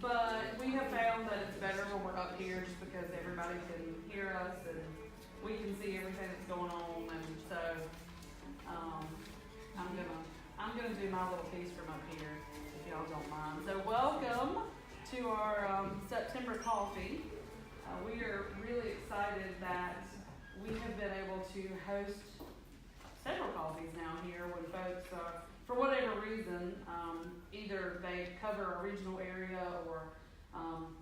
But we have found that it's better when we're up here just because everybody can hear us and we can see everything that's going on. And so I'm gonna do my little piece from up here if y'all don't mind. So welcome to our September coffee. We are really excited that we have been able to host several coffees now here when folks for whatever reason, either they cover a regional area or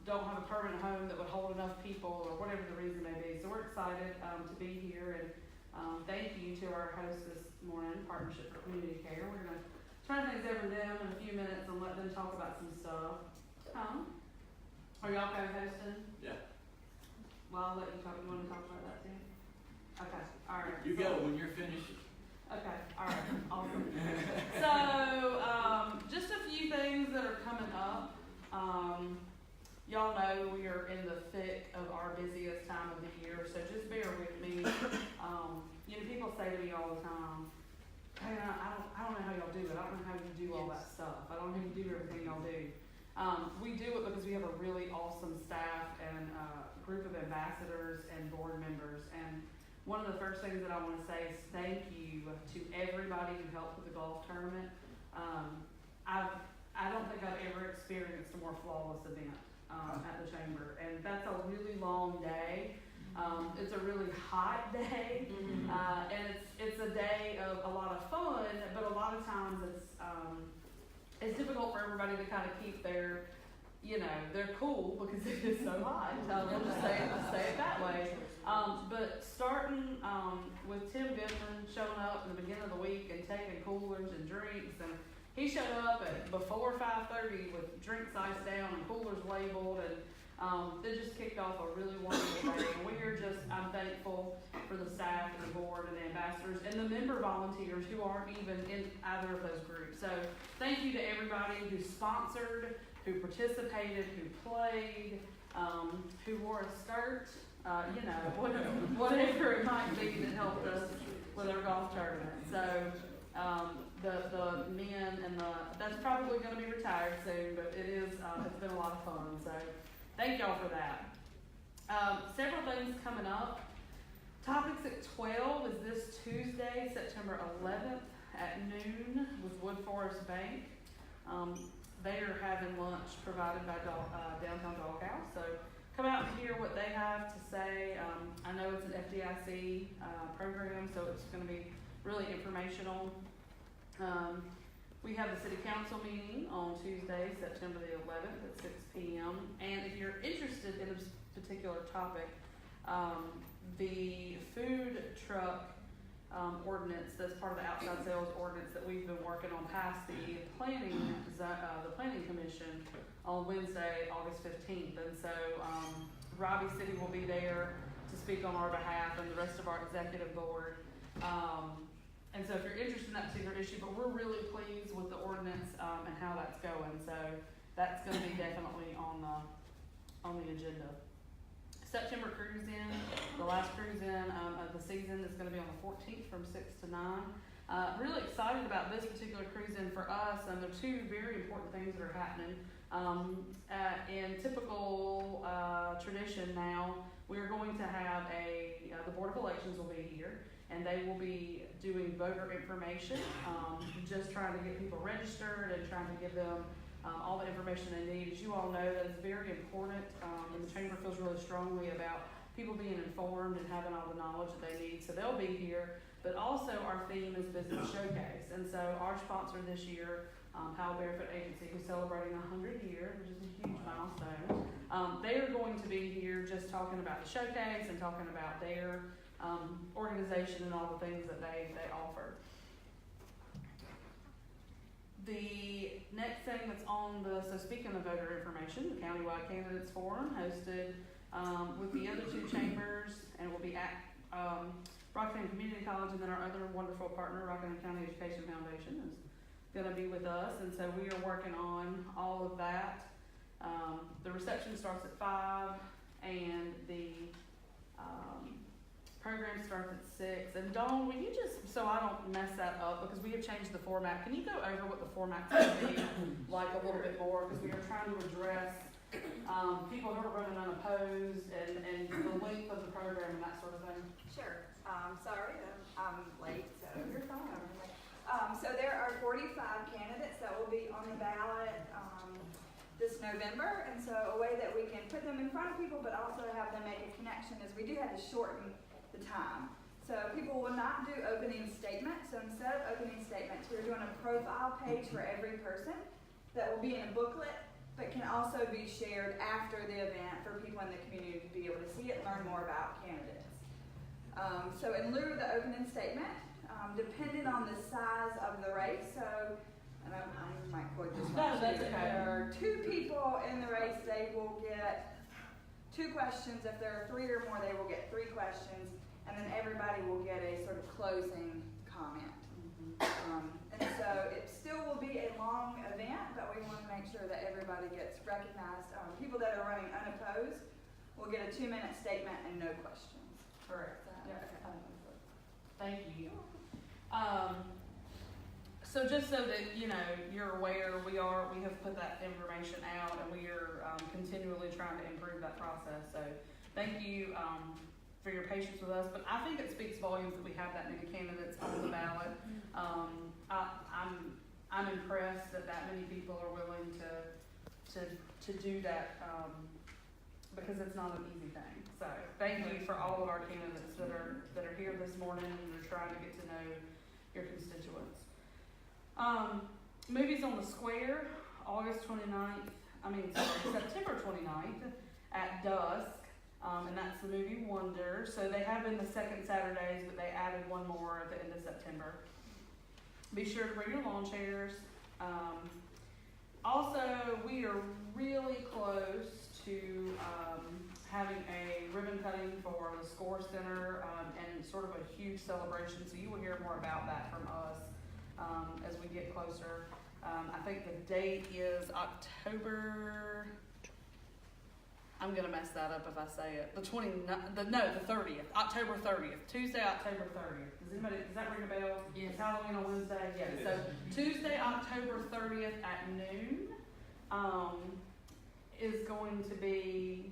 don't have a permanent home that would hold enough people or whatever the reason may be. So we're excited to be here and thank you to our host this morning, Partnership for Community Care. We're going to turn things over to them in a few minutes and let them talk about some stuff. Are y'all co-hosting? Yeah. Well, I'll let you talk. You want to talk about that too? Okay, all right. You go when you're finished. Okay, all right, awesome. So, just a few things that are coming up. Y'all know we are in the thick of our busiest time of the year, so just bear with me. People say to me all the time, hey, I don't know how y'all do it. I don't know how you do all that stuff. I don't know how you do everything y'all do. We do it because we have a really awesome staff and group of ambassadors and board members. And one of the first things that I want to say is thank you to everybody who helped with the golf tournament. I don't think I've ever experienced a more flawless event at the chamber, and that's a really long day. It's a really hot day, and it's a day of a lot of fun, but a lot of times it's difficult for everybody to kind of keep their cool because it is so hot. We'll just say it that way. But starting with Tim Goodman showing up in the beginning of the week and taking coolers and drinks, and he showed up at before 5:30 with drinks iced down and coolers labeled, and it just kicked off a really wonderful day. And I'm thankful aren't even in either of those groups. So thank you to everybody who sponsored, who participated, who played, who wore a skirt, whatever it might be that helped us with our golf tournament. So the men and that's probably going to be retired soon, but it's been a lot of fun. So thank y'all for that. Several things coming up. Topics at 12 is this Tuesday, September 11th at noon with Wood Forest Bank. They are having lunch provided by Downtown Doghouse. So come out and hear what they have to say. I know it's an FDIC program, so it's going to be really informational. We have the City Council meeting on Tuesday, September the 11th at 6 p.m. And if you're interested in this particular topic, the food truck ordinance that's part of the outside sales ordinance that we've been working on past the planning commission on Wednesday, August 15th. And so Robbie City will be there to speak on our behalf and the rest of our executive board. And so if you're interested in that particular issue, but we're really pleased with the ordinance and how that's going. So that's going to be definitely on the agenda. September cruise in, the last cruise in of the season is going to be on the 14th from 6 to 9. Really excited about this particular cruise in for us, and there are two very important things that are happening. In typical tradition now, we're going to have the Board of Elections will be here, and they will be doing voter information, just trying to get people registered and trying to give them all the information they need. As you all know, that is very important, and the Chamber feels really strongly about people being informed and having all the knowledge that they need. So they'll be here, but also our theme is Business Showcase. And so our sponsor this year, Powell Barefoot Agency, who's celebrating 100 years, which is a huge milestone, they are going to be here just talking about the showcase and talking about their organization and all the things that they offer. The next thing that's so speaking of voter information, the Countywide Candidates Forum hosted with the other two chambers, and it will be at Rockland Community College, and then our other wonderful partner, Rockland County Education Foundation, is going to be with us, and so we are working on all of that. The reception starts at 5, and the program starts at 6. And Dawn, will you just, so I don't mess that up, because we have changed the format, can you go over what the format's going to be like a little bit more? Because we are trying to address people who are running unopposed and the length of the program and that sort of thing. Sure. Sorry, I'm late, so you're fine. So there are 45 candidates that will be on the ballot this November, and so a way that we can put them in front of people but also have them make a connection is we do have to shorten the time. So people will not do opening statements. So instead of opening statements, we're doing a profile page for every person that will be in a booklet, but can also be shared after the event for people in the community to be able to see it and learn more about candidates. So in lieu of the opening statement, depending on the size of the race, so and I might quote this wrong. That's okay. If there are 2 people in the race, they will get 2 questions. If there are 3 or more, they will get 3 questions, and then everybody will get a sort of closing comment. And so it still will be a long event, but we want to make sure that everybody gets recognized. People that are running unopposed will get a 2-minute statement and no questions. Correct. Yeah. Thank you. So just so that you're aware, we have put that information out, and we are continually trying to improve that process. So thank you for your patience with us. But I think it speaks volumes that we have that many candidates on the ballot. I'm impressed that many people are willing to do that because it's not an easy thing. So thank you for all of our candidates that are here this morning and are trying to get to know your constituents. Movies on the Square, September 29th at dusk, and that's the movie Wonder. So they have been the second Saturdays, but they added one more at the end of September. Be sure to bring your lawn chairs. Also, we are really close to having a ribbon cutting for the Score Center and sort of a huge celebration. So you will hear more about that from us as we get closer. I think the date is October, I'm gonna mess that up if I say it, the 30th, October 30th, Tuesday, October 30th. Does that ring a bell? Yes. It's Halloween on Wednesday, yeah, so Tuesday, October 30th at noon, is going to be,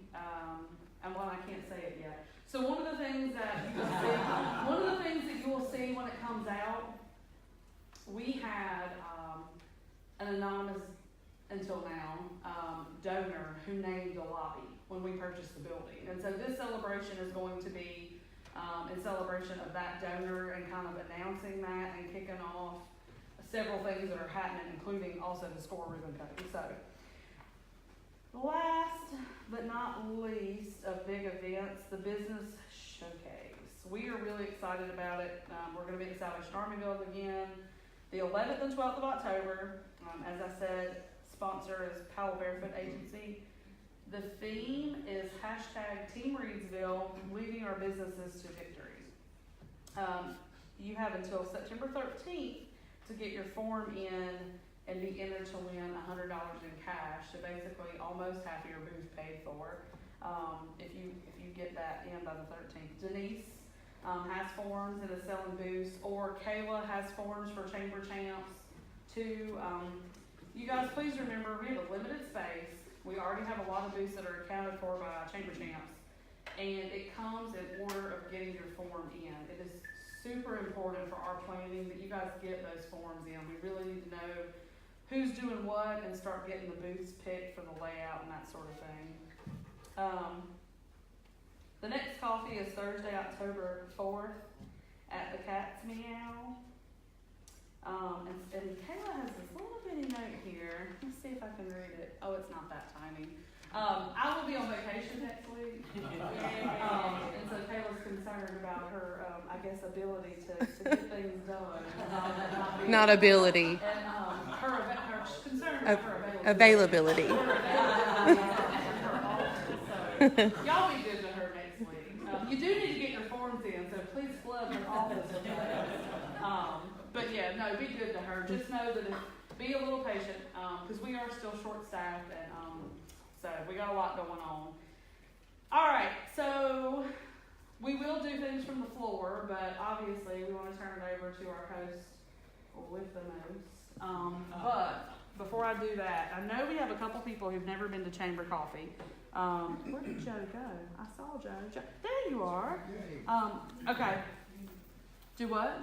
and well, I can't say it yet. So one of the things that you will see when it comes out, we had, an anonymous, until now, donor who named the lobby when we purchased the building. And so this celebration is going to be in celebration of that donor and kind of announcing that and kicking off several things that are happening, including also the score ribbon cutting. So last but not least of big events, the business showcase. We are really excited about it. We're going to be at the Salvation Army Building again the 11th and 12th of October. As I said, sponsor is Powell Barefoot Agency. The theme is #Team Reedsville, leading our businesses to victory. You have until September 13th to get your form in and be entered to win $100 in cash. So basically, almost half of your booth paid for. If you get that in by the 13th, Denise has forms and is selling booths, or Kayla has forms for Chamber Champs. You guys, please remember, we have a limited space. We already have a lot of booths that are accounted for by Chamber Champs, and it comes in order of getting your form in. It is super important for our planning that you guys get those forms in. We really need to know who's doing what and start getting the booths picked for the layout and that sort of thing. The next coffee is Thursday, October 4th at the Cat's Meow. And Kayla has this little bitty note here. Let's see if I can read it. Oh, it's not that tiny. I will be on vacation next week. And so Kayla's concerned about her, I guess, ability to get things done. Not ability. And her concern about her Availability. So, y'all be good to her next week. You do need to get your forms in, so please flood her office with that. But yeah, no, be good to her. Just know that be a little patient, because we are still short-staffed, and so we got a lot going on. All right, so we will do things from the floor, but obviously we want to turn it over to our host with the most. But before I do that, I know we have a couple people who've never been to Chamber Coffee. Where did Joe go? I saw Joe. There you are. Okay. Do what?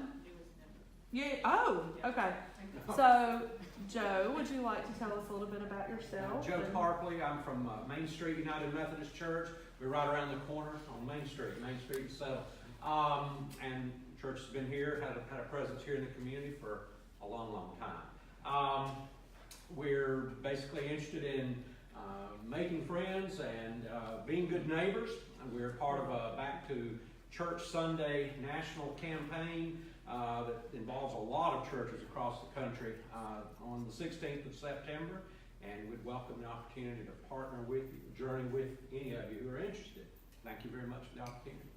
Yeah. Oh, okay. So, Joe, would you like to tell us a little bit about yourself? Joe Tarpley. I'm from Main Street United Methodist Church. We're right around the corner on Main Street and Sept. And church has been here, had a presence here in the community for a long, long time. We're basically interested in making friends and being good neighbors. We're part of a Back to Church Sunday national campaign that involves a lot of churches across the country on the 16th of September, and we'd welcome the opportunity to partner with you, journey with any of you who are interested. Thank you very much for the opportunity.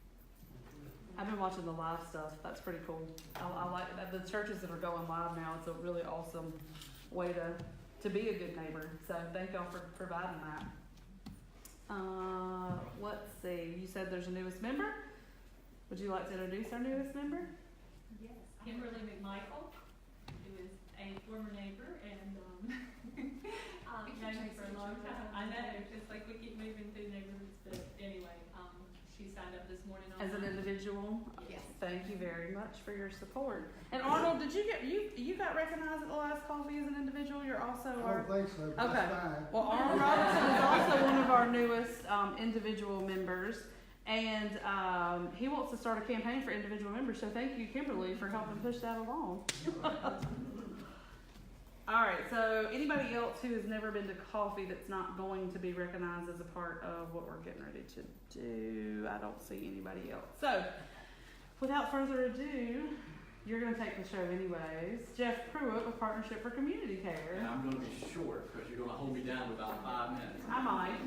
I've been watching the live stuff. That's pretty cool. I like that. The churches that are going live now. It's a really awesome way to be a good neighbor. So thank y'all for providing that. Let's see. You said there's a newest member. Would you like to introduce our newest member? Yes, Kimberly McMichael, who is a former neighbor and known me for a long time. I know, just like we keep moving through neighborhoods, but anyway, she signed up this morning As an individual? Yes. Thank you very much for your support. And Arnold, did you got recognized at the last coffee as an individual? You're also I don't think so, but okay. that's fine. Well, Arnold Robinson is also one of our newest individual members, and he wants to start a campaign for individual members. So thank you, Kimberly, for helping push that along. All right. So anybody else who has never been to coffee that's not going to be recognized as a part of what we're getting ready to do? I don't see anybody else. So without further ado, you're going to take the show anyways. Jeff Pruitt with Partnership for Community Care. And I'm going to be short because you're going to hold me down in about 5 minutes. I might.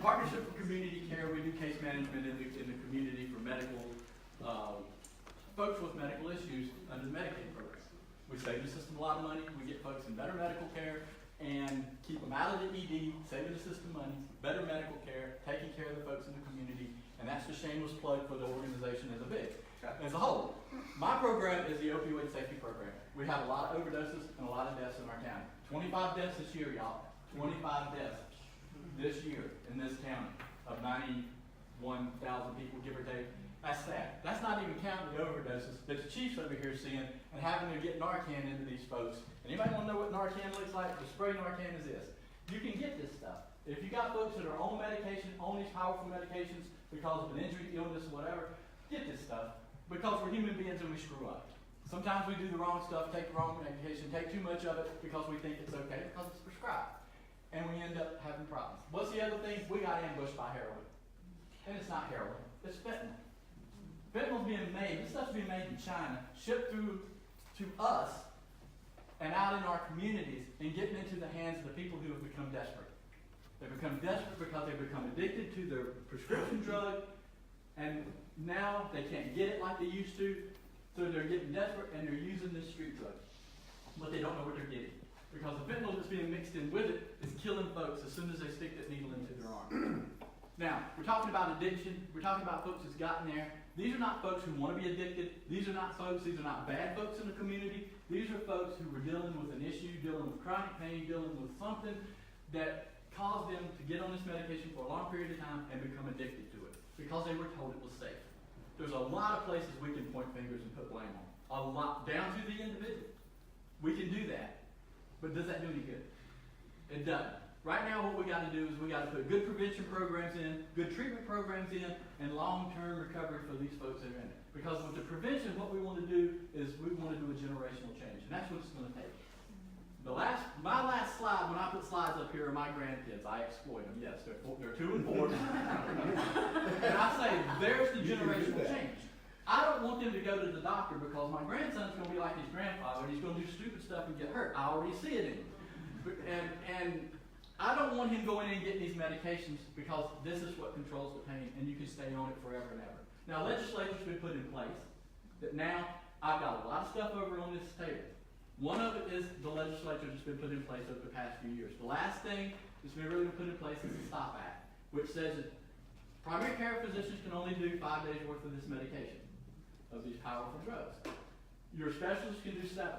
Partnership for Community Care, we do case management in the community for medical folks with medical issues under the Medicaid program. save the system a lot of money, we get folks in better medical care, and keep them out of the ED, saving the system money, better medical care, taking care of the folks in the community, and that's the shameless plug for the organization as a whole. My program is the opioid safety program. We have a lot of overdoses and a lot of deaths in our county. 25 deaths this year, y'all. 25 deaths this year in this county of 91,000 people, give or take. That's sad. That's not even counting the overdoses that the chief's over here seeing and having to get Narcan into these folks. Anybody want to know what Narcan looks like? The spray Narcan is this. You can get this stuff. If you got folks that are on medication, on these powerful medications because of an injury, illness, whatever, get this stuff because we're human beings and we screw up. Sometimes we do the wrong stuff, take the wrong medication, take too much of it because we think it's okay because it's prescribed. And we end up having problems. What's the other thing? We got ambushed by heroin. And it's not heroin, it's fentanyl. Fentanyl's being made, this stuff's being made in China, shipped through to us and out in our communities and getting into the hands of the people who have become desperate. They become desperate because they become addicted to their prescription drug, and now they can't get it like they used to, so they're getting desperate and they're using this street drug. But they don't know what they're getting. Because the fentanyl that's being mixed in with it is killing folks as soon as they stick that needle into their arm. Now, we're talking about addiction, we're talking about folks that's gotten there. These are not folks who want to be addicted. These are not bad folks in the community. These are folks who were dealing with an issue, dealing with chronic pain, dealing with something that caused them to get on this medication for a long period of time and become addicted to it because they were told it was safe. There's a lot of places we can point fingers and put blame on. A lot, down to the individual. We can do that. But does that do any good? It doesn't. Right now what we got to do is we got to put good prevention programs in, good treatment programs in, and long-term recovery for these folks that are in it. Because with the prevention, what we want to do is we want to do a generational change, and that's what it's going to take. My last slide, when I put slides up here, are my grandkids. I exploit them. Yes, they're 2 and 4. And I say, there's the generational change. I don't want them to go to the doctor because my grandson's going to be like his grandfather, and he's going to do stupid stuff and get hurt. I already see it in him. And I don't want him going in and getting these medications because this is what controls the pain, and you can stay on it forever and ever. Now, legislature's been put in place that now I've got a lot of stuff over on this table. One of it is the legislature that's been put in place over the past few years. The last thing that's been really put in place is the STOP Act, which says that primary care physicians can only do 5 days worth of this medication, of these powerful drugs. Your specialists can do 7.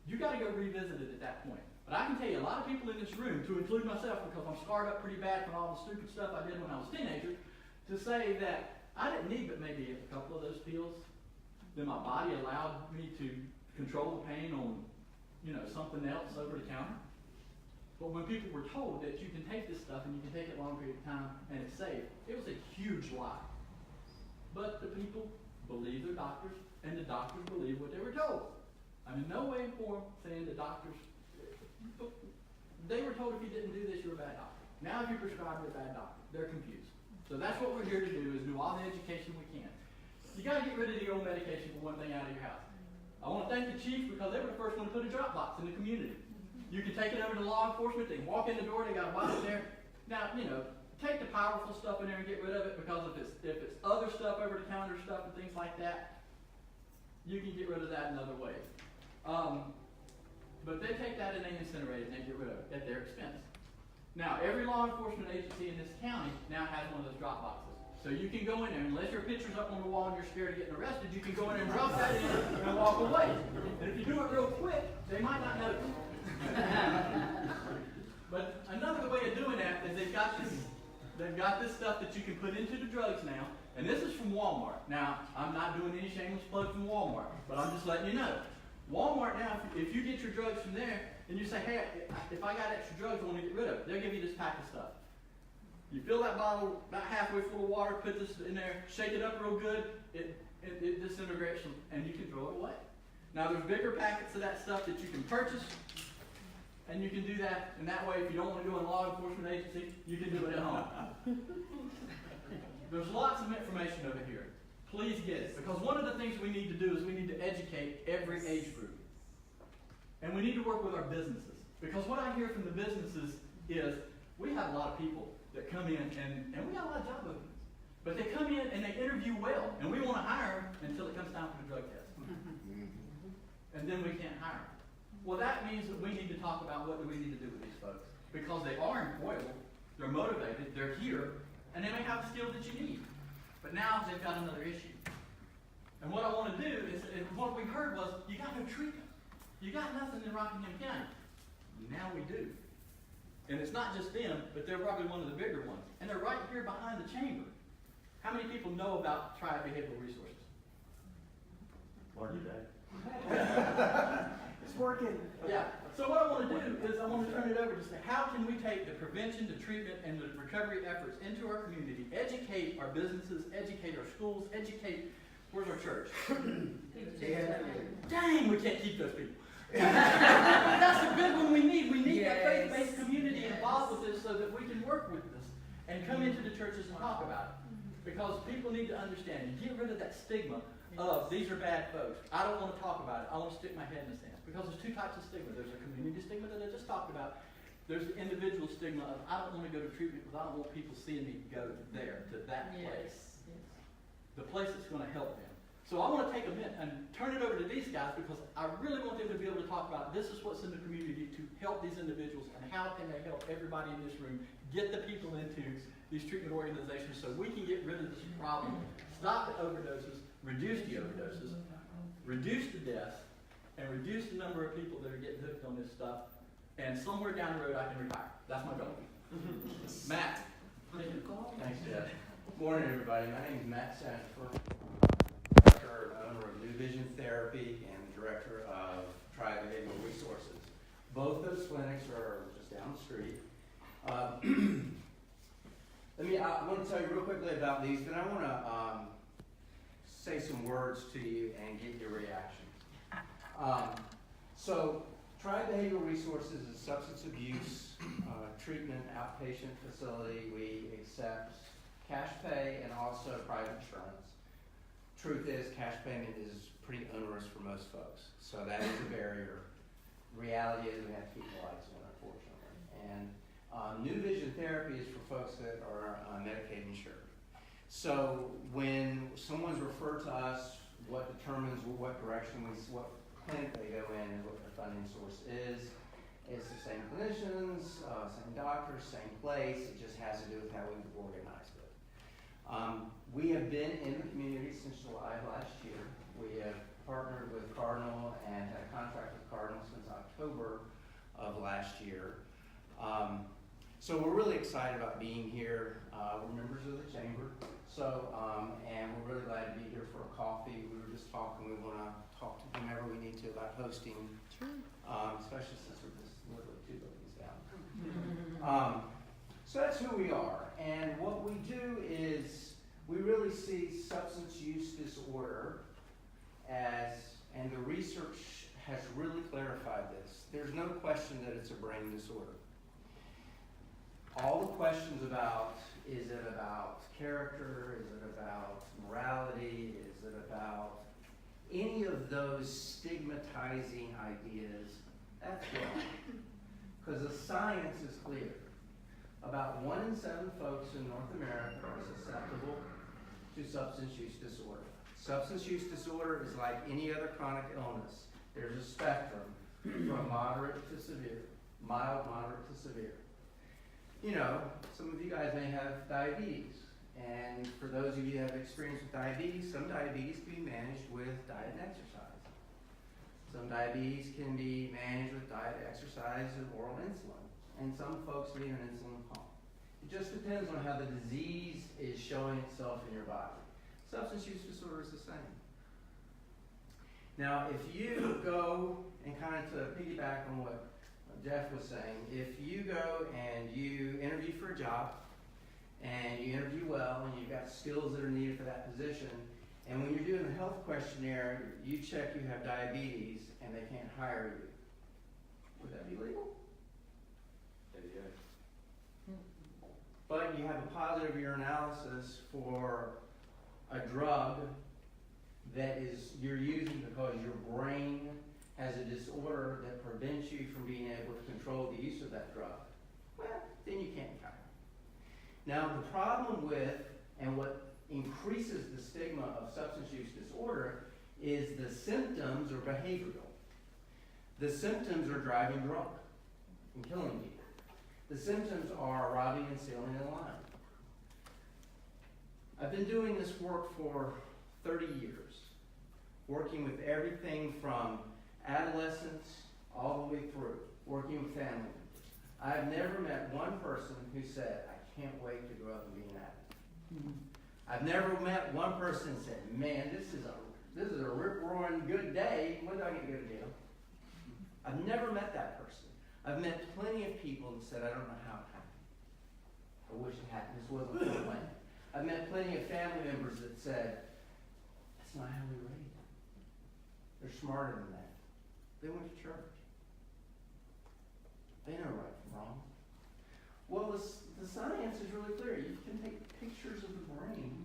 You got to go revisit it at that point. But I can tell you, a lot of people in this room, to include myself, because I'm scarred up pretty bad from all the stupid stuff I did when I was a teenager, to say that I didn't need but maybe a couple of those pills, then my body allowed me to control the pain on, something else over the counter. But when people were told that you can take this stuff and you can take it a long period of time and it's safe, it was a huge lie. But the people believe their doctors, and the doctors believe what they were told. I'm in no way informed saying the doctors, they were told if you didn't do this, you're a bad doctor. Now if you prescribe, you're a bad doctor. They're confused. So that's what we're here to do, is do all the education we can. You got to get rid of the old medication for one thing out of your house. I want to thank the chief because they were the first one to put a drop box in the community. You can take it over to law enforcement, they can walk in the door, they got a box there. Now, take the powerful stuff in there and get rid of it, because if it's other stuff, over the counter stuff and things like that, you can get rid of that in other ways. But they take that and they incinerate it and they get rid of it at their expense. Now, every law enforcement agency in this county now has one of those drop boxes. So you can go in there, unless your picture's up on the wall and you're scared of getting arrested, you can go in there and drop that in and walk away. And if you do it real quick, they might not notice. But another way of doing that is they've got this stuff that you can put into the drugs now, and this is from Walmart. Now, I'm not doing any shameless plugs from Walmart, but I'm just letting you know. Walmart now, if you get your drugs from there, and you say, hey, if I got extra drugs I want to get rid of it, they'll give you this pack of stuff. You fill that bottle about halfway full of water, put this in there, shake it up real good, it disintegrates, and you can throw it away. Now there's bigger packets of that stuff that you can purchase, and you can do that, and that way if you don't want to go in a law enforcement agency, you can do it at home. There's lots of information over here. Please get it, because one of the things we need to do is we need to educate every age group. And we need to work with our businesses, because what I hear from the businesses is we have a lot of people that come in, and we got a lot of job openings. But they come in and they interview well, and we want to hire them until it comes time for the drug test. And then we can't hire them. Well, that means that we need to talk about what do we need to do with these folks. Because they are employable, they're motivated, they're here, and they may have the skill that you need. But now they've got another issue. And what I want to do is what we heard was, you got no treatment. You got nothing in Rockingham County. Now we do. And it's not just them, but they're probably one of the bigger ones. And they're right here behind the chamber. How many people know about Triad Behavioral Resources? Learn today. It's working. Yeah. So what I want to do is I want to turn it over to say, how can we take the prevention, the treatment, and the recovery efforts into our community, educate our businesses, educate our schools, educate, where's our church? Dang, we can't keep those people. That's a good one we need. We need that faith-based community involved with this so that we can work with this and come into the churches and talk about it. Because people need to understand and get rid of that stigma of these are bad folks. I don't want to talk about it. I want to stick my head in the sand. Because there's two types of stigma. There's a community stigma that I just talked about. There's the individual stigma of I don't want to go to treatment because I don't want people seeing me go there, to that place. The place that's going to help them. So I want to take a minute and turn it over to these guys because I really want them to be able to talk about this is what's in the community to help these individuals and how can they help everybody in this room get the people into these treatment organizations so we can get rid of this problem, stop the overdoses, reduce the overdoses, reduce the deaths, and reduce the number of people that are getting hooked on this stuff. And somewhere down the road I can retire. That's my goal. Matt. Thanks, Jeff. Morning, everybody. My name is Matt Sanford, director and owner of New Vision Therapy and director of Triad Behavioral Resources. Both those clinics are just down the street. I want to tell you real quickly about these, but I want to say some words to you and get your reaction. So, Triad Behavioral Resources is a substance abuse treatment outpatient facility. We accept cash pay and also private insurance. Truth is, cash payment is pretty onerous for most folks, so that is a barrier. Reality is we have to keep the lights on, unfortunately. And New Vision Therapy is for folks that are Medicaid insured. So when someone's referred to us, what determines what direction what clinic they go in and what their funding source is. It's the same clinicians, same doctors, same place. It just has to do with how we've organized it. We have been in the community since July of last year. We have partnered with Cardinal and had a contract with Cardinal since October of last year. So we're really excited about being here. We're members of the chamber. So, and we're really glad to be here for a coffee. We were just talking, we want to talk to whomever we need to about hosting, especially since we're just literally 2 buildings down. So that's who we are. And what we do is we really see substance use disorder as, and the research has really clarified this. There's no question that it's a brain disorder. All the questions about, is it about character, is it about morality, is it about any of those stigmatizing ideas, that's wrong. Because the science is clear. About 1 in 7 folks in North America are susceptible to substance use disorder. Substance use disorder is like any other chronic illness. There's a spectrum from moderate to severe, mild, moderate to severe. You know, some of you guys may have diabetes. And for those of you that have experience with diabetes, some diabetes can be managed with diet and exercise. Some diabetes can be managed with diet, exercise, and oral insulin. And some folks need an insulin pump. It just depends on how the disease is showing itself in your body. Substance use disorder is the same. Now, if you go, and kind of to piggyback on what Jeff was saying, if you go and you interview for a job, and you interview well, and you've got skills that are needed for that position, and when you're doing the health questionnaire, you check you have diabetes, and they can't hire you, would that be legal? But you have a positive urinalysis for a drug that is you're using because your brain has a disorder that prevents you from being able to control the use of that drug. Well, then you can't be hired. Now, the problem with, and what increases the stigma of substance use disorder, is the symptoms are behavioral. The symptoms are driving drunk and killing people. The symptoms are robbing and stealing in line. I've been doing this work for 30 years, working with everything from adolescents all the way through, working with family members. I've never met one person who said, I can't wait to grow up and be an addict. I've never met one person who said, man, this is a rip-roaring good day. When do I get to go to jail? I've never met that person. I've met plenty of people who said, I don't know how it happened. I wish it happened. This wasn't the plan. I've met plenty of family members that said, that's not how we raised them. They're smarter than that. They went to church. They know right from wrong. Well, the science is really clear. You can take pictures of the brain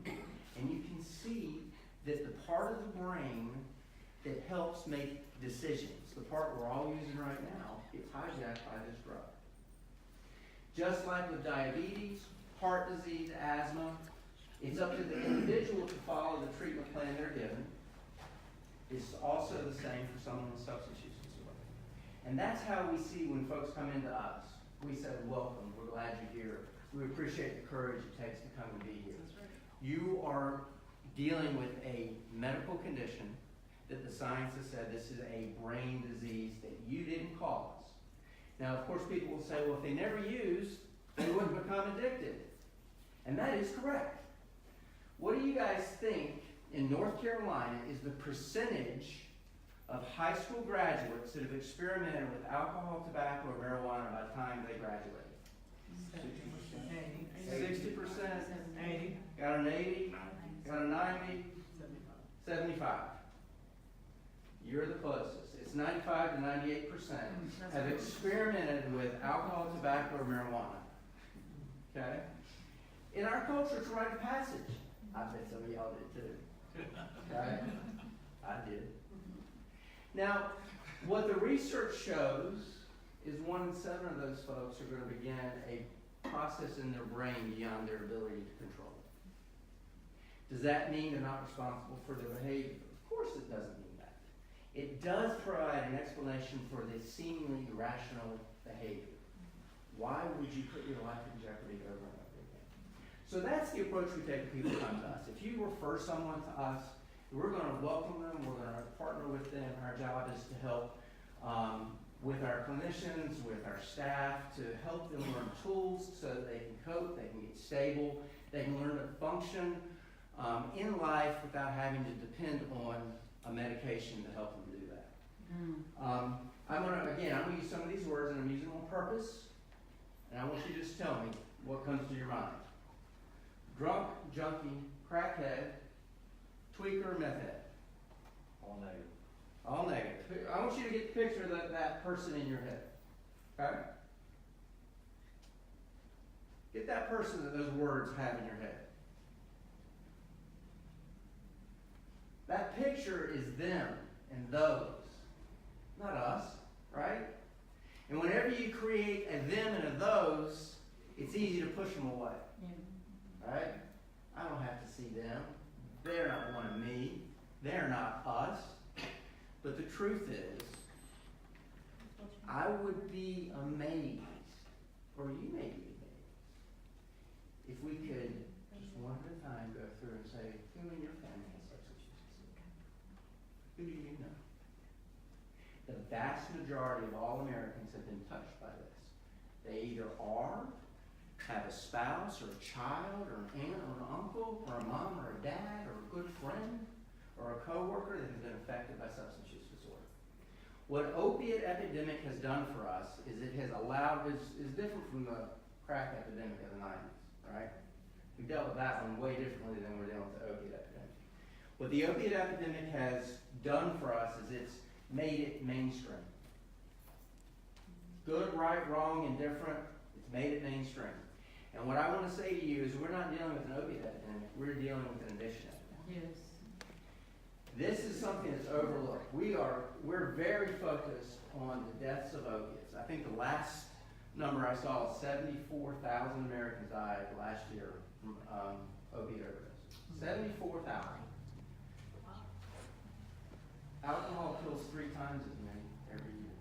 and you can see that the part of the brain that helps make decisions, the part we're all using right now, gets hijacked by this drug. Just like with diabetes, heart disease, asthma, it's up to the individual to follow the treatment plan they're given. It's also the same for someone with substance use disorder. And that's how we see when folks come into us. We say, welcome, we're glad you're here. We appreciate the courage it takes to come and be here. That's right. You are dealing with a medical condition that the science has said this is a brain disease that you didn't cause. Now, of course, people will say, well, if they never used, they wouldn't become addicted. And that is correct. What do you guys think in North Carolina is the percentage of high school graduates that have experimented with alcohol, tobacco, or marijuana by the time they graduate? 60%. 80. Got an 80? Got a 90? 75. You're the closest. It's 95 to 98% have experimented with alcohol, tobacco, or marijuana. Okay? In our culture, it's a rite of passage. I bet some of y'all did too. Okay? I did. Now, what the research shows is 1 in 7 of those folks are going to begin a process in their brain beyond their ability to control. Does that mean they're not responsible for their behavior? Of course it doesn't mean that. It does provide an explanation for the seemingly irrational behavior. Why would you put your life in jeopardy over and over again? So that's the approach we take when people come to us. If you refer someone to us, we're going to welcome them, we're going to partner with them. Our job is to help with our clinicians, with our staff, to help them learn tools so that they can cope, they can get stable, they can learn to function in life without having to depend on a medication to help them do that. I'm going to use some of these words and I'm using them on purpose, and I want you to just tell me what comes to your mind. Drunk, junkie, crackhead, tweaker, meth head. All negative. All negative. I want you to get the picture of that person in your head. Okay? Get that person that those words have in your head. That picture is them and those, not us, right? And whenever you create a them and a those, it's easy to push them away. Right? I don't have to see them. They're not one of me. They're not us. But the truth is, I would be amazed, or you may be amazed, if we could just one at a time go through and say, who in your family has substance use disorder? Who do you know? The vast majority of all Americans have been touched by this. They either are, have a spouse or a child or an aunt or an uncle or a mom or a dad or a good friend or a coworker that has been affected by substance use disorder. What opiate epidemic has done for us is it has allowed, is different from the crack epidemic of the 90s, right? We dealt with that one way differently than we're dealing with the opiate epidemic. What the opiate epidemic has done for us is it's made it mainstream. Good, right, wrong, indifferent, it's made it mainstream. And what I want to say to you is we're not dealing with an opiate epidemic, we're dealing with an addiction epidemic. Yes. This is something that's overlooked. We're very focused on the deaths of opiates. I think the last number I saw is 74,000 Americans died last year from opiate overdose. 74,000. Alcohol kills 3 times as many every year.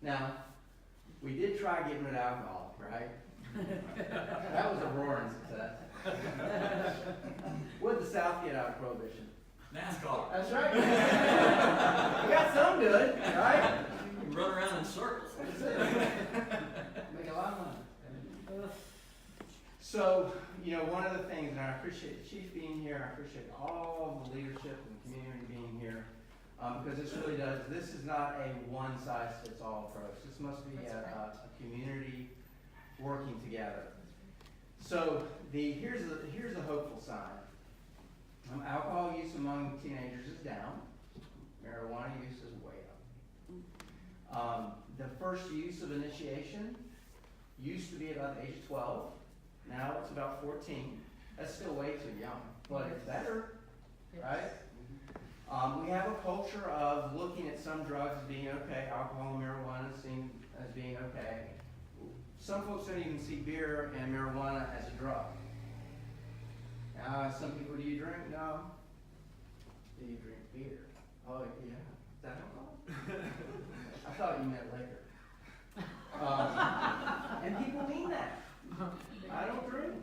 Now, we did try getting rid of alcohol, right? That was a roaring success. What did the South get out of Prohibition? NASCAR. That's right. We got some good, right? You run around in circles. That's it. Make a lot of money. So, you know, one of the things, and I appreciate the chief being here, I appreciate all the leadership and the community being here, because this really does, this is not a one-size-fits-all approach. This must be a community working together. So, here's a hopeful sign. Alcohol use among teenagers is down. Marijuana use is way up. The first use of initiation used to be about the age of 12. Now it's about 14. That's still way too young, but it's better, right? We have a culture of looking at some drugs as being okay, alcohol and marijuana seen as being okay. Some folks don't even see beer and marijuana as a drug. Some people, do you drink? No. Do you drink beer? Oh, yeah. Is that alcohol? I thought you meant liquor. And people mean that. I don't drink.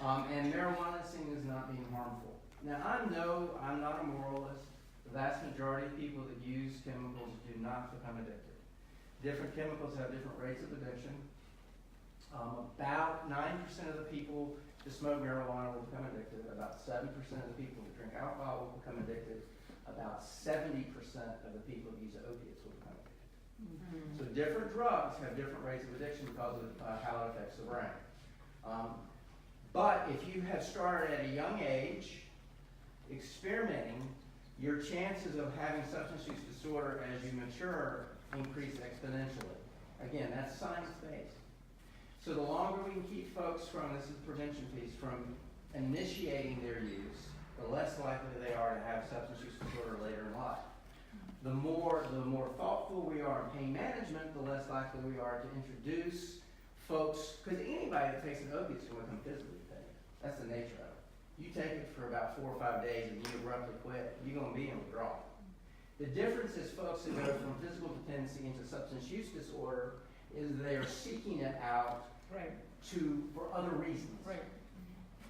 And marijuana is seen as not being harmful. Now, I'm not a moralist. The vast majority of people that use chemicals do not become addicted. Different chemicals have different rates of addiction. About 9% of the people that smoke marijuana will become addicted. About 7% of the people that drink alcohol will become addicted. About 70% of the people that use opiates will become addicted. Mm-hmm. So different drugs have different rates of addiction because of how it affects the brain. But if you have started at a young age experimenting, your chances of having substance use disorder as you mature increase exponentially. Again, that's science-based. So the longer we can keep folks from, this is the prevention piece, from initiating their use, the less likely they are to have substance use disorder later in life. The more thoughtful we are in pain management, the less likely we are to introduce folks, because anybody that takes an opiate is going to become physically dependent. That's the nature of it. You take it for about 4 or 5 days and you abruptly quit, you're going to be in withdrawal. The difference is folks that go from physical dependency into substance use disorder is they are seeking it out for other reasons. Right.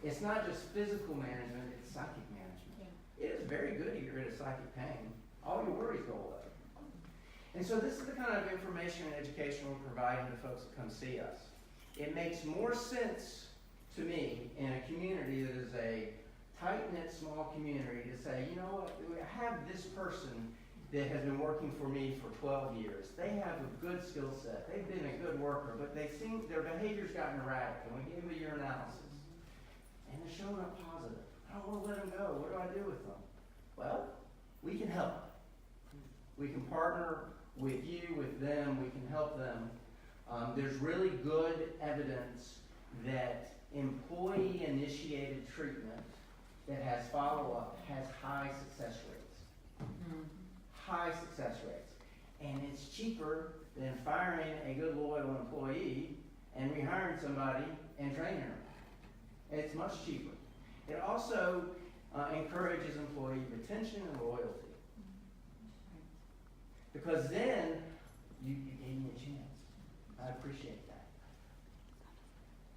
It's not just physical management, it's psychic management. Yeah. It is very good to get rid of psychic pain. All your worries go away. And so this is the kind of information and education we're providing to folks that come see us. It makes more sense to me in a community that is a tight-knit small community to say, you know what, I have this person that has been working for me for 12 years. They have a good skill set. They've been a good worker, but their behavior's gotten erratic, and we gave them a year analysis. And they're showing up positive. I don't want to let them go. What do I do with them? Well, we can help. We can partner with you, with them. We can help them. There's really good evidence that employee-initiated treatment that has follow-up has high success rates. Mm-hmm. High success rates. And it's cheaper than firing a good, loyal employee and rehiring somebody and training them. It's much cheaper. It also encourages employee retention and loyalty. Because then you gave me a chance. I appreciate that.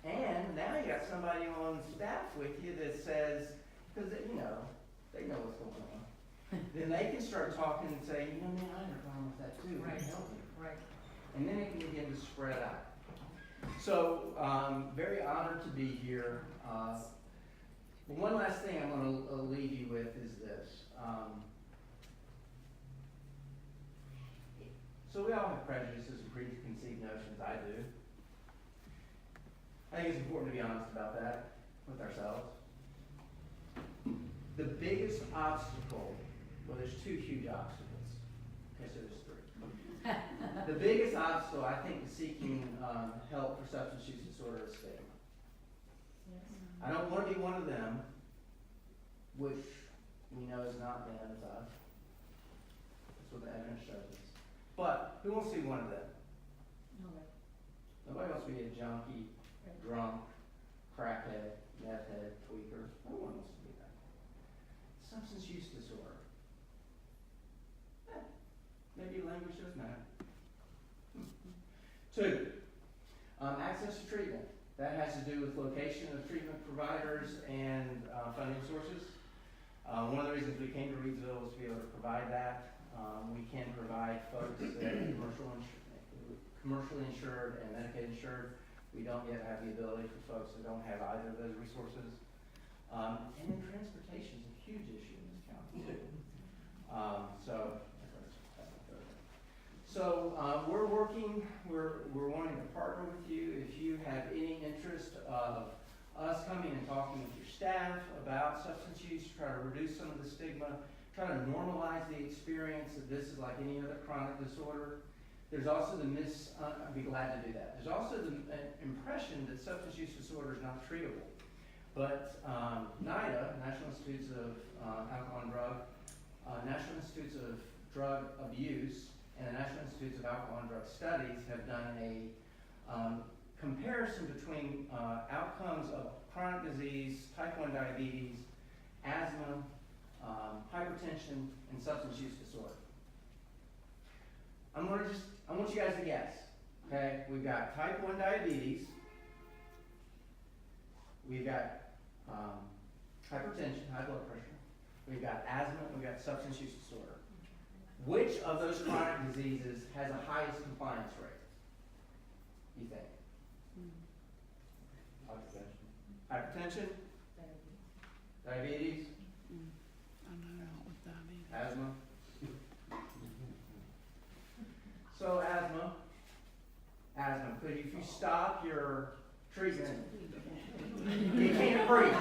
And now you got somebody on staff with you that says, because they know what's going on. Then they can start talking and say, you know, man, I had a problem with that too. Right. Help me. Right. And then it can begin to spread out. So, very honored to be here. One last thing I'm going to leave you with is this. So we all have prejudices and preconceived notions. I do. I think it's important to be honest about that with ourselves. The biggest obstacle, well, there's 2 huge obstacles. Okay, so there's 3. The biggest obstacle, I think, to seeking help for substance use disorder is stigma. Yes. I don't want to be one of them, which we know is not bad as us. That's what the evidence shows us. But who wants to be one of them? Nobody wants to be a junkie, drunk, crackhead, meth head, tweaker. No one wants to be that. Substance use disorder. Maybe language does matter. 2, access to treatment. That has to do with location of treatment providers and funding sources. One of the reasons we came to Reedsville was to be able to provide that. We can provide folks that are commercially insured and Medicaid insured. We don't yet have the ability for folks that don't have either of those resources. And then transportation is a huge issue in this county too. So we're working, we're wanting to partner with you. If you have any interest of us coming and talking with your staff about substance use, try to reduce some of the stigma, try to normalize the experience that this is like any other chronic disorder. There's also I'd be glad to do that. There's also the impression that substance use disorder is not treatable. But NIDA, National Institutes of Alcohol and Drug, National Institutes of Drug Abuse, and the National Institutes of Alcohol and Drug Studies have done a comparison between outcomes of chronic disease, type 1 diabetes, asthma, hypertension, and substance use disorder. I want you guys to guess. Okay, we've got type 1 diabetes, we've got hypertension, high blood pressure, we've got asthma, we've got substance use disorder. Which of those chronic diseases has the highest compliance rate, you think? Hypertension? Diabetes? Asthma? So asthma, but if you stop your treatment, you can't breathe.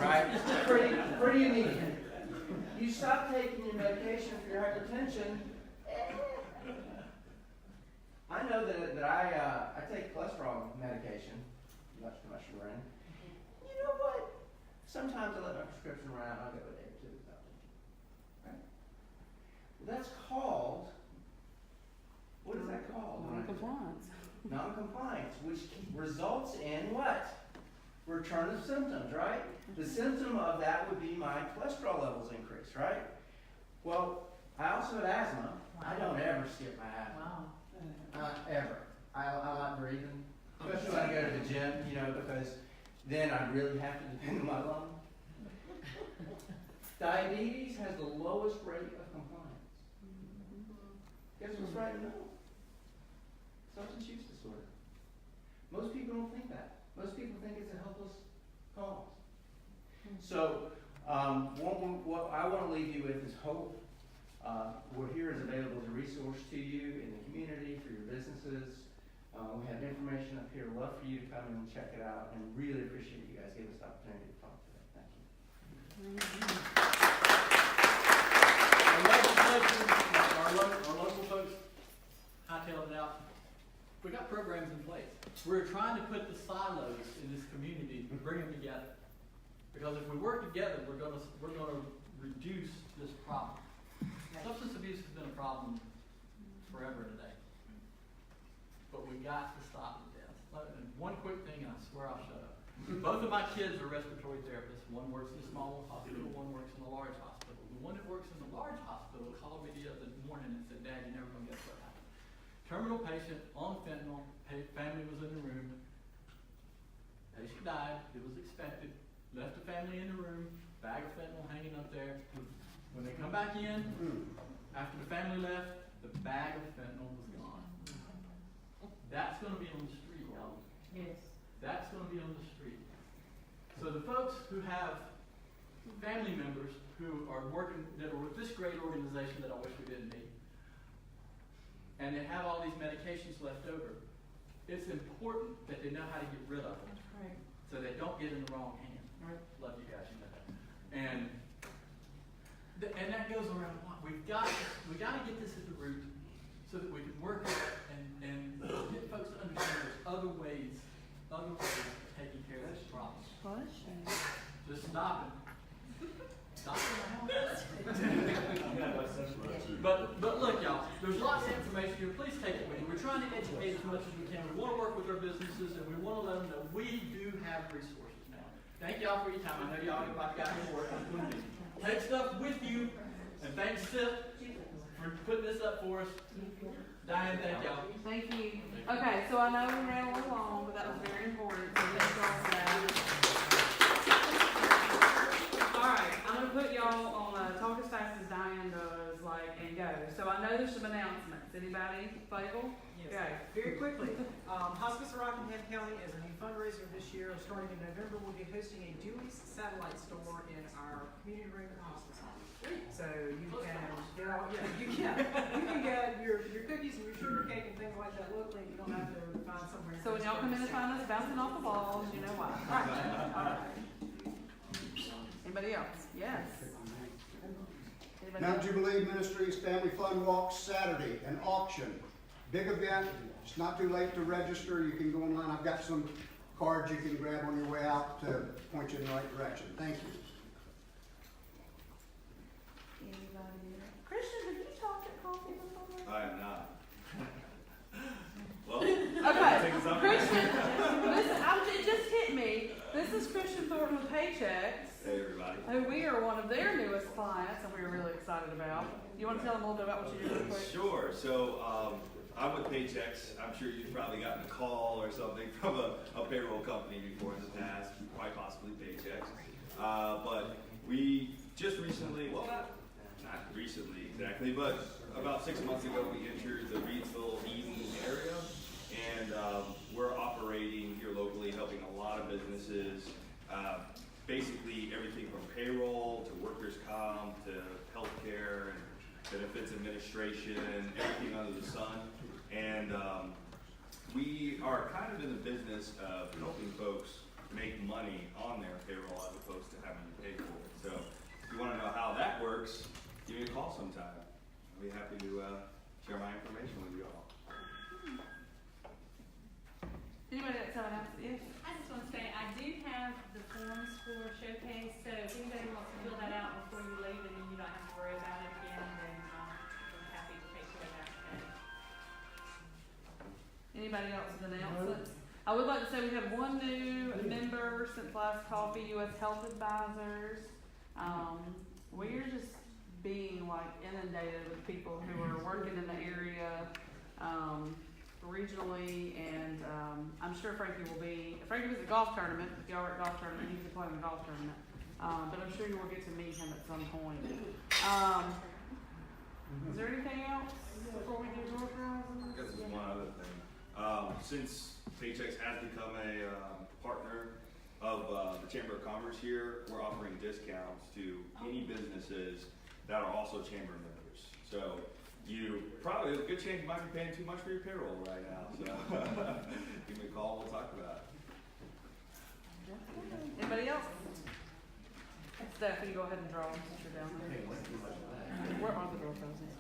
Right? It's pretty immediate. You stop taking your medication for your hypertension. I know that I take cholesterol medication, much to my chagrin. You know what? Sometimes I let my prescription run out and I'll go a day or two without taking it. Right? Well, that's called, what is that called? Non-compliance. Non-compliance, which results in what? Return of symptoms, right? The symptom of that would be my cholesterol levels increase, right? Well, I also have asthma. I don't ever skip my asthma. Ever. I like breathing, especially when I go to the gym, because then I really have to depend on my lung. Diabetes has the lowest rate of compliance. Guess what's right in the middle? Substance use disorder. Most people don't think that. Most people think it's a helpless cause. So, what I want to leave you with is hope. We're here as available as a resource to you in the community, for your businesses. We have information up here. Love for you to come and check it out, and really appreciate you guys giving us the opportunity to talk today. Thank you. Our local folks hightailed it out. We got programs in place. We're trying to put the silos in this community and bring them together. Because if we work together, we're gonna reduce this problem. Substance abuse has been a problem forever today. But we got to stop the death. And one quick thing, and I swear I'll shut up. Both of my kids are respiratory therapists. One works in a small hospital, one works in a large hospital. The one that works in the large hospital called me the other morning and said, "Dad, you're never gonna guess what happened. Terminal patient on fentanyl, family was in the room. Patient died, it was expected. Left the family in the room, bag of fentanyl hanging up there. When they come back in, after the family left, the bag of fentanyl was gone." That's going to be on the street, y'all. Yes. That's going to be on the street. So the folks who have family members who are working, that are with this great organization that I wish we didn't need, and they have all these medications left over, it's important that they know how to get rid of them. That's right. So they don't get in the wrong hand. Right. Love you guys, you know that. And that goes around a lot. We got to get this at the root so that we can work it and get folks to understand there's other ways of taking care of this problem. Just stop it. Stop it. But look, y'all, there's lots of information here. Please take it with you. We're trying to educate as much as we can. We want to work with our businesses, and we want to let them know we do have resources now. Thank y'all for your time. I know y'all about got to work. Take stuff with you, and thanks, Sept, for putting this up for us. Diane, thank y'all. Thank you. Okay, so I know we ran a little long, but that was very important, so thank y'all for that. Alright, I'm gonna put y'all on talk as fast as Diane does, and go. So I know there's some announcements. Anybody, Fable? Yes. Go. Very quickly, Hospice of Rockingham County is a new fundraiser this year. Starting in November, we'll be hosting a Dewey's satellite store in our community room at the hospice hall. So you can get all, you can get your cookies and your sugar cake and things like that locally. You don't have to find somewhere. So when y'all come in and find us bouncing off the walls, you know why. Alright. Anybody else? Yes. Anybody Mount else? Jubilee Ministries Family Fun Walk Saturday, an auction. Big event, it's not too late to register, you can go online, I've got some cards you can grab on your way out to point you in the right direction. Thank you. Anybody else? Christian, have you talked at coffee before? I am not. Well, Okay, take this up. Christian, listen, it just hit me. This is Christian Thornton with Paychecks, Hey, everybody. who we are one of their newest clients, and we're really excited about. You want to tell them a little bit about what you do real quick? Sure. So, I'm with Paychecks. I'm sure you've probably gotten a call or something from a payroll company before in the past, quite possibly Paychecks. But we just recently, well, not recently exactly, but about 6 months ago, we entered the Reedsville, Eden area. And we're operating here locally, helping a lot of businesses, basically everything from payroll to workers' comp to healthcare and benefits administration, everything under the sun. And we are kind of in the business of helping folks make money on their payroll as opposed to having to pay for it. So if you want to know how that works, give me a call sometime. I'll be happy to share my information with you all. Anybody else have an answer? Yes? I just want to say, I do have the forms for showcase, so if anybody wants to fill that out before you leave, and then you don't have to worry about it again, then I'm happy to take care of that today. Anybody else with announcements? I would like to say we have one new member since last coffee, U.S. Health Advisors. We're just being inundated with people who are working in the area, regionally, and I'm sure Frankie was at the golf tournament. If y'all are at golf tournament, he was playing the golf tournament. But I'm sure you will get to meet him at some point. Is there anything else before we do door prizes? I guess there's one other thing. Since Paychecks has become a partner of the Chamber of Commerce here, we're offering discounts to any businesses that are also chamber members. So there's a good chance you might be paying too much for your payroll right now. So give me a call, we'll talk about it. Anybody else? Steph, will you go ahead and draw since you're down there? Where are the door prizes?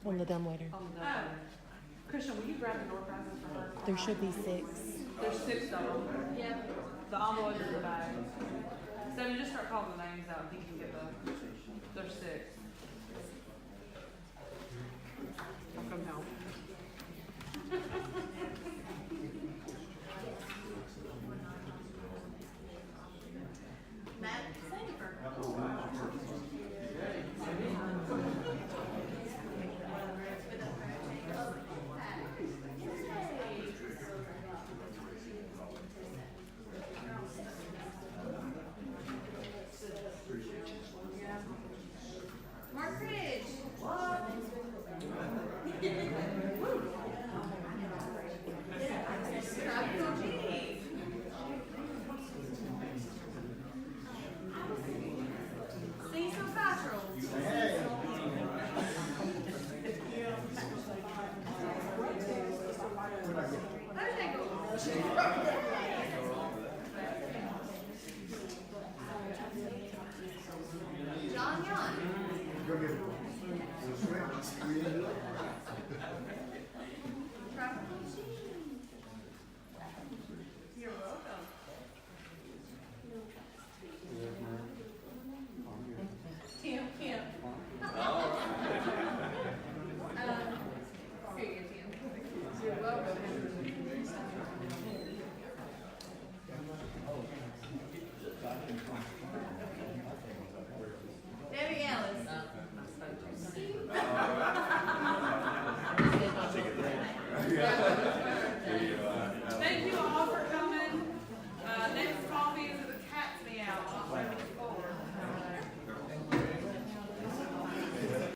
On the dumbwaiter. On the down there. Christian, will you grab the door prizes for her? There should be 6. There's 6 of them. Yeah. The envelope is in the bag. So you just start calling the names out and he can get there's 6. I'll come help. Hey.